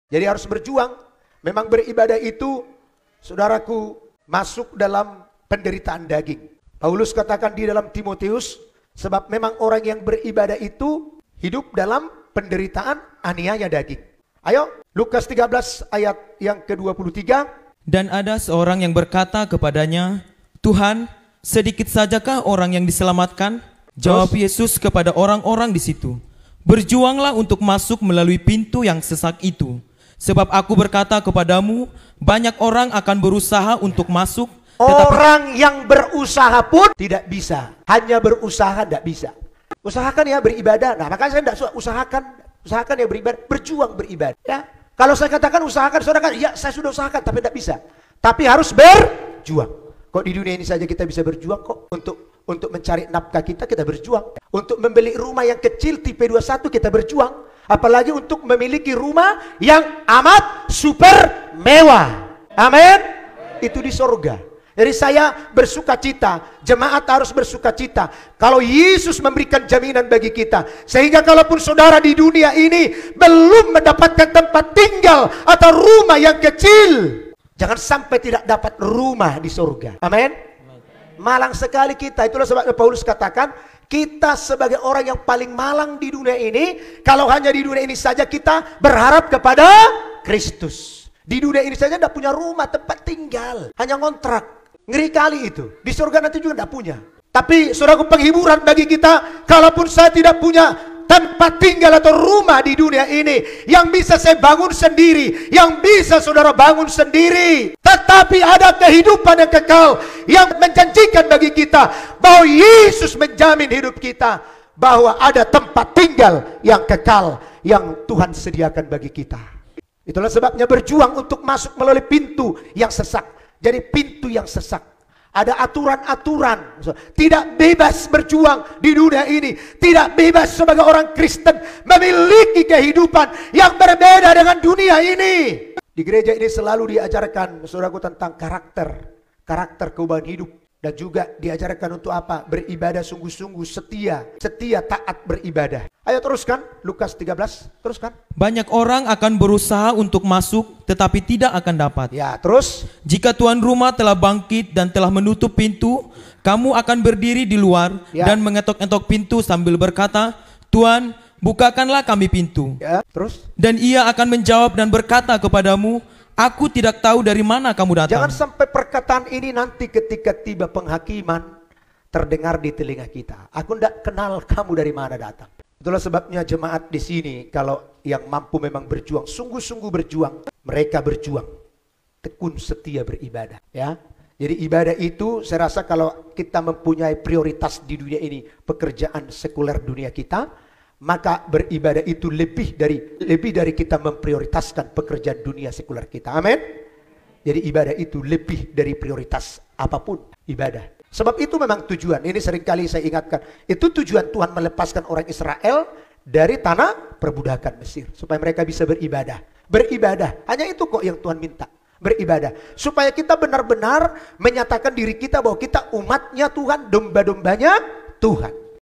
Jadi harus berjuang. Memang beribadah itu, saudaraku, masuk dalam penderitaan daging. Paulus katakan di dalam Timotius, sebab memang orang yang beribadah itu hidup dalam penderitaan aniaya daging. Ayo, Lukas 13 ayat yang ke-23. Dan ada seorang yang berkata kepadanya, Tuhan, sedikit sajakah orang yang diselamatkan? Jawab Yesus kepada orang-orang di situ, berjuanglah untuk masuk melalui pintu yang sesak itu. Sebab aku berkata kepadamu, banyak orang akan berusaha untuk masuk, orang yang berusaha pun tidak bisa. Hanya berusaha tidak bisa. Usahakan ya beribadah. Nah, makanya saya tidak suka usahakan ya beribadah, berjuang beribadah. Ya. Kalau saya katakan usahakan, saudara kan, ya saya sudah usahakan, tapi tidak bisa. Tapi harus berjuang. Kok di dunia ini saja kita bisa berjuang kok. Untuk mencari nafkah kita berjuang. Untuk membeli rumah yang kecil tipe 21 kita berjuang. Apalagi untuk memiliki rumah yang amat super mewah. Amin. Itu di surga. Jadi saya bersuka cita, jemaat harus bersuka cita. Kalau Yesus memberikan jaminan bagi kita, sehingga kalaupun saudara di dunia ini belum mendapatkan tempat tinggal atau rumah yang kecil, jangan sampai tidak dapat rumah di surga. Amin. Malang sekali kita. Itulah sebabnya Paulus katakan, kita sebagai orang yang paling malang di dunia ini, kalau hanya di dunia ini saja kita berharap kepada Kristus. Di dunia ini saja tidak punya rumah, tempat tinggal, hanya ngontrak. Ngeri kali itu. Di surga nanti juga tidak punya. Tapi saudaraku, penghiburan bagi kita, kalaupun saya tidak punya tempat tinggal atau rumah di dunia ini, yang bisa saya bangun sendiri, yang bisa saudara bangun sendiri, tetapi ada kehidupan yang kekal, yang menjanjikan bagi kita, bahwa Yesus menjamin hidup kita, bahwa ada tempat tinggal yang kekal, yang Tuhan sediakan bagi kita. Itulah sebabnya berjuang untuk masuk melalui pintu yang sesak. Jadi pintu yang sesak. Ada aturan-aturan. Tidak bebas berjuang di dunia ini. Tidak bebas sebagai orang Kristen memiliki kehidupan yang berbeda dengan dunia ini. Di gereja ini selalu diajarkan, saudaraku, tentang karakter perubahan hidup. Dan juga diajarkan untuk apa? Beribadah sungguh-sungguh, setia taat beribadah. Ayo teruskan, Lukas 13, teruskan. Banyak orang akan berusaha untuk masuk, tetapi tidak akan dapat. Ya, terus. Jika tuan rumah telah bangkit dan telah menutup pintu, kamu akan berdiri di luar dan mengetok-etok pintu sambil berkata, Tuan, bukakanlah kami pintu. Ya, terus. Dan ia akan menjawab dan berkata kepadamu, aku tidak tahu dari mana kamu datang. Jangan sampai perkataan ini nanti ketika tiba penghakiman terdengar di telinga kita. Aku tidak kenal kamu dari mana datang. Itulah sebabnya jemaat di sini, kalau yang mampu memang berjuang, sungguh-sungguh berjuang, mereka berjuang, tekun setia beribadah. Ya, jadi ibadah itu saya rasa kalau kita mempunyai prioritas di dunia ini, pekerjaan sekuler dunia kita, maka beribadah itu lebih dari kita memprioritaskan pekerjaan dunia sekuler kita. Amin. Jadi ibadah itu lebih dari prioritas apapun ibadah. Sebab itu memang tujuan. Ini seringkali saya ingatkan. Itu tujuan Tuhan melepaskan orang Israel dari tanah perbudakan Mesir, supaya mereka bisa beribadah. Beribadah. Hanya itu kok yang Tuhan minta. Beribadah. Supaya kita benar-benar menyatakan diri kita bahwa kita umatnya Tuhan, domba-dombanya Tuhan.